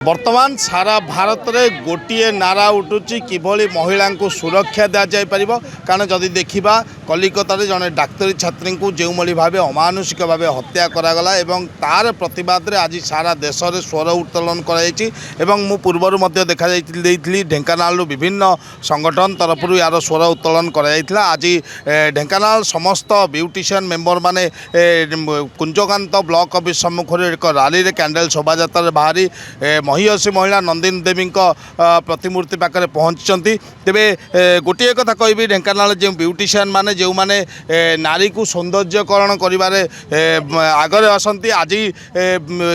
बर्तमान सारा भारत में गोटे नारा उठुची किभली महिला को सुरक्षा दी जापर कारण जदि देखा कलिकतार जड़े डाक्तरी छात्री को जो भाव अमानुषिक भाव हत्या करागला एवं तार प्रतिवाद आज सारा देश में स्वर उत्तोलन कर पूर्वर देखा ढेंकानाल विभिन्न संगठन तरफ यार स्वर उत्तोलन कर आज ढेंकानाल समस्त ब्यूटिशियन मेंबर माने कुंजकांत ब्लॉक ऑफिस सम्मुख एक रैली कैंडल शोभा बाहरी महिषी महिला नंदिनी देवी प्रतिमूर्ति पाखे पहुँची तेरे गोटे कथा कहि ढेंकानाल जो ब्यूटिशियन माने जो माने नारी को सौंदर्यकरण करिबारे आगरे असंती आज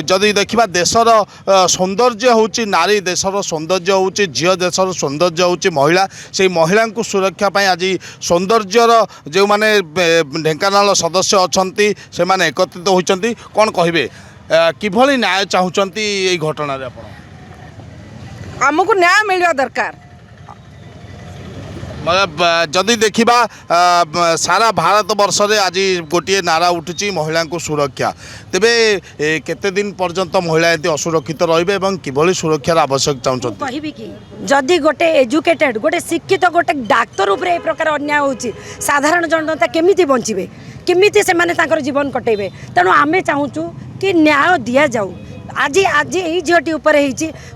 जदि देखा देशर सौंदर्य होची नारी देशर सौंदर्य होची झील देशर सौंदर्य होची महिला से महिला को सुरक्षा पाई आज सौंदर्यर जो माने ढेंकानाल सदस्य अछंती से माने एकत्रित होइचंती कौन कहिबे किभली न्याय चाहूचंती ये घटना रे आपण हमको न्याय मिलवा दरकार मतलब जदि देखा सारा भारत वर्ष रे आज गोटे नारा उठुची महिला को सुरक्षा तेबे केते दिन पर्यंत महिला एति असुरक्षित रहिबे एवं किभली सुरक्षार आवश्यक चाहूचंती कहबी कि जदि गोटे एजुकेटेड गोटे शिक्षित गोटे डाक्तर उपरे ए प्रकार अन्याय होची साधारण जनता केमिति बंचिबे केमिति से माने तांकर जीवन कटेबे तेणु आमे चाहूचु कि न्याय दिया जाऊ आज आज यही झीटी उपर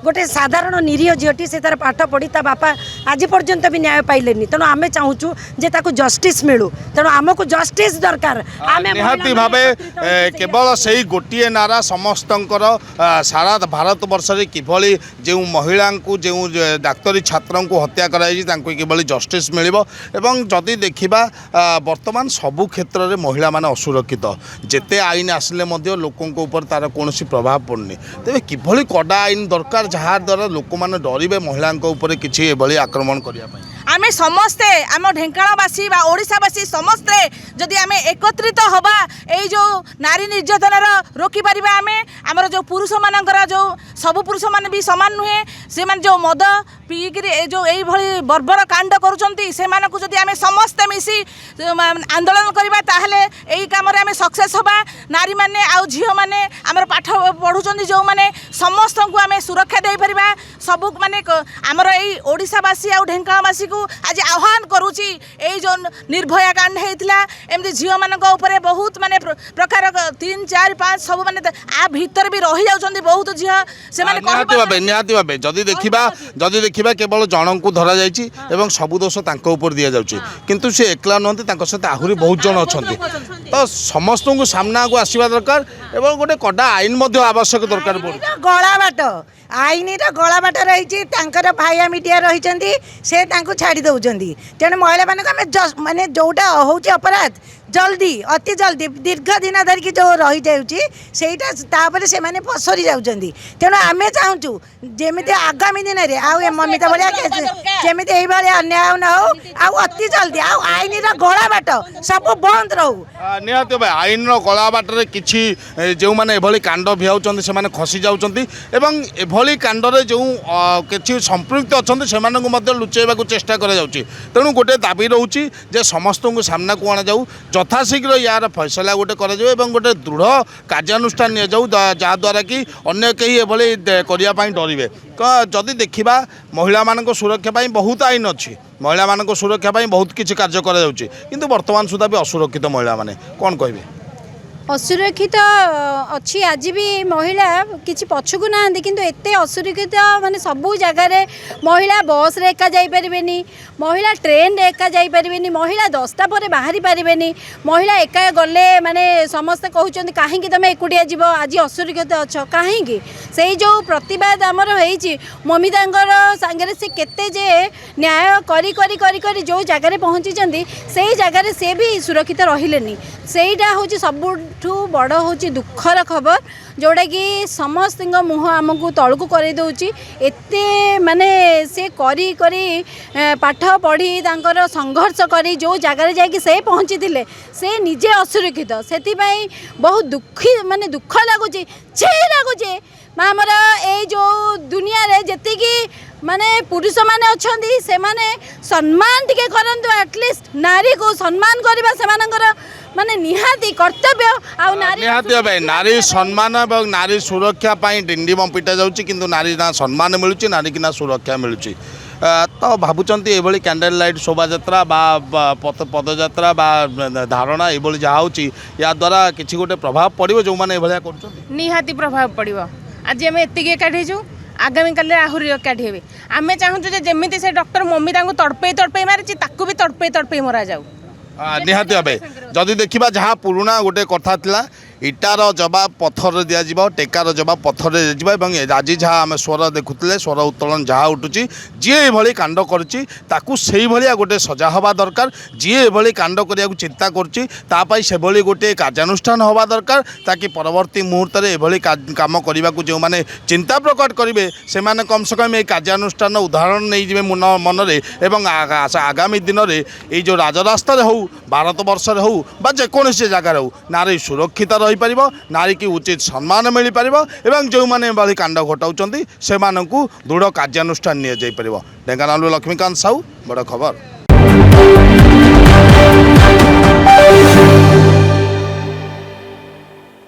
गोटे साधारण निरीह झीटी से तार पाठ पढ़ी ता बापा आज पर्यंत भी न्याय पाइले तेणु आम चाहूँ जे ताको जस्टिस मिलू तेणु आमको जस्टिस दरकार निहाती भावे केवल से गोटे नारा समस्त सारा भारत वर्ष में किभली जो महिला को जो डाक्तरी छात्र को हत्या कराई जस्टिस मिल जदि देखा बर्तमान सबु क्षेत्र में महिला माने असुरक्षित जेते आईन आसिले लोकों ऊपर तार कौन प्रभाव पड़नी तेरे किभली कड़ा आईन दरकार जहाँ द्वारा लोक मैंने डरवे महिला किसी आक्रमण करने आम समस्ते आम ढेंकानावासी ओडिशावासी समस्ते जदि आम एकत्रित हवा ये जो नारी निर्यातनार रोकी पारिबा आमर जो पुरुष मानकर जो सबु पुरुष माने भी समान नुहे से माने जो मद पीकरी जो यही भली बर्बर कांड करुचंती से मानकु जदि आम समस्ते मिसी आंदोलन करबा ताहले एही काम रे आम सक्सेस हवा नारी माने आउ झियो माने आमर पाठ पढुचंती जो माने समस्त को आम सुरक्षा दे परिबा सबु माने आमर एही ओडिशावासी आउ ढेंकानावासी को आज आह्वान करुची ए जो निर्भया कांड होता एमती झील मान बहुत माने प्रकार 3, 4, 5 सब माने आ भीतर भी रही जाउछंती बहुत झील से माने निहाती भाबे जदि देखा केवल जन को धरा जाइछि एवं सबु दोष तांको ऊपर दिया जाउछि किंतु से एकला नहंती तांको सहित आहुरी बहुत जन अछंती तो समस्त को सामना को आसीबा दरकार एवं गोटे कड़ा आईन मध्य आवश्यक दरकार गला बाट आईन गला बाट रही भाइया मीडिया रही से छाड़ी दौरान तेणु महिला मानक माने जोटा हूँ अपराध जल्दी अति जल्दी दीर्घ दिन धरिकी जो रही जाटा से पसरी जाऊँगी तेणु आम चाहूँ जमी आगामी दिन में आउ ममिता भाया जमी अन्याय न हो अति जल्दी आईन गला बाट सब बंद रहू निहत भाई आईन गला बाटर किसी जो मैंने एभली कांड भिआउछंती से माने खसी जाउछंती एवं एभली कांडरे जो किसी संपृक्त अच्छा से लुचेबा चेष्टा करा जाउछि तेणु गोटे दाबी रोचे जे समस्त को सामना को आना जाऊ यथाशीघ्र यार फैसला गोटे कर गोटे दृढ़ कार्यानुष्ठान नि जाऊ जहाँद्वारा कि अन्य कहीं एभली करने डरवे जदि देखा महिला मान सुरक्षा पाई बहुत आईन अच्छी महिला मान सुरक्षा पाई बहुत किसी कार्य कर वर्तमान सुधा भी असुरक्षित महिला माने कौन कहे असुरक्षित अच्छी आज भी महिला किसी पछकू ना किंतु एते असुरक्षित माने सबू जगार महिला बस रे एका जाई परिबेनी महिला ट्रेन रे एका जाई परिबेनी महिला 10टा पर बाहरी परिबेनी महिला एका गले माने समस्त कहउचंदी काहे कि तमे एकुटिया जीव आज असुरक्षित अच्छ काहे कि सेही जो प्रतिवाद हमर होईची ममितांगर संगे से केते जे न्याय करी करी करी करी जो जगार पहुंची सेही जगार से भी सुरक्षित रहिलेनी सेहीटा होची सबुठू बड़ होची दुखर खबर जोड़ा कि समस्त मुह आमको तलू कर दौची एते माने से करी करी पाठ पढ़ी तांकर संघर्ष करी जो जगार जाकि से पहुँची थे से निजे असुरक्षित से बहुत दुखी माने दुख लगुच लगुच आमर ये जो दुनिया रे जेतिकी माने पुरुष माने अच्छी से माने सम्मान टिके करंतु एटलिस्ट नारी को सम्मान करबा से मानकर ମାନେ ନିହାତି କର୍ତ୍ତବ୍ୟ ଆଉ ନାରୀ ନିହାତି ଭାବେ ନାରୀ ସମ୍ମାନ ଏବଂ ନାରୀ ସୁରକ୍ଷା ପାଇଁ ଡିଣ୍ଡିମ ପିଟା ଯାଉଛି କିନ୍ତୁ ନାରୀ ନା ସମ୍ମାନ ମିଳୁଛି ନାରୀ କି ନା ସୁରକ୍ଷା ମିଳୁଛି ତ ଭାବୁଛନ୍ତି ଏଭଳି କ୍ୟାଣ୍ଡେଲ ଲାଇଟ୍ ଶୋଭାଯାତ୍ରା ବା ପଦଯାତ୍ରା ବା ଧାରଣା ଏଭଳି ଯାହା ହେଉଛି ଏହାଦ୍ୱାରା କିଛି ଗୋଟେ ପ୍ରଭାବ ପଡ଼ିବ ଯେଉଁମାନେ ଏଭଳିଆ କରୁଛନ୍ତି ନିହାତି ପ୍ରଭାବ ପଡ଼ିବ ଆଜି ଆମେ ଏତିକି ଏକାଠି ହେଇଛୁ ଆଗାମୀ କାଳରେ ଆହୁରି ଏକାଠି ହେବେ ଆମେ ଚାହୁଁଛୁ ଯେ ଯେମିତି ସେ ଡକ୍ଟର ମମି ତାଙ୍କୁ ତଡ଼ପେଇ ମାରିଛି ତାକୁ ବି ତଡ଼ପେଇ ମରାଯାଉ ନିହାତି ଭାବେ ଯଦି ଦେଖିବା ଯାହା ପୁରୁଣା ଗୋଟେ କଥା ଥିଲା ଇଟାର ଜବାବ ପଥରରେ ଦିଆଯିବ ଟେକାର ଜବାବ ପଥରରେ ଦିଆଯିବ ଏବଂ ଆଜି ଯାହା ଆମେ ସ୍ୱର ଦେଖୁଥିଲେ ସ୍ୱର ଉତ୍ତୋଳନ ଯାହା ଉଠୁଛି ଯିଏ ଏଭଳି କାଣ୍ଡ କରିଛି ତାକୁ ସେଇଭଳିଆ ଗୋଟେ ସଜା ହେବା ଦରକାର ଯିଏ ଏଭଳି କାଣ୍ଡ କରିବାକୁ ଚିନ୍ତା କରୁଛି ତା ପାଇଁ ସେଭଳି ଗୋଟିଏ କାର୍ଯ୍ୟାନୁଷ୍ଠାନ ହେବା ଦରକାର ତାକି ପରବର୍ତ୍ତୀ ମୁହୂର୍ତ୍ତରେ ଏଭଳି କାମ କରିବାକୁ ଯେଉଁମାନେ ଚିନ୍ତା ପ୍ରକଟ କରିବେ ସେମାନେ କମ୍ ସେ କମ୍ ଏହି କାର୍ଯ୍ୟାନୁଷ୍ଠାନ ଉଦାହରଣ ନେଇଯିବେ ମନରେ ଏବଂ ଆଗାମୀ ଦିନରେ ଏଇ ଯେଉଁ ରାଜରାସ୍ତାରେ ହେଉ ଭାରତବର୍ଷରେ ହେଉ ବା ଯେକୌଣସି ଜାଗାରେ ହେଉ ନାରୀ ସୁରକ୍ଷିତ ରହିପାରିବ ନାରୀକି ଉଚିତ ସମ୍ମାନ ମିଳିପାରିବ ଏବଂ ଯେଉଁମାନେ ଏଭଳି କାଣ୍ଡ ଘଟାଉଛନ୍ତି ସେମାନଙ୍କୁ ଦୃଢ଼ କାର୍ଯ୍ୟାନୁଷ୍ଠାନ ନିଆଯାଇପାରିବ ଢେଙ୍କାନାଳରୁ ଲକ୍ଷ୍ମୀକାନ୍ତ ସାହୁ ବଡ଼ ଖବର।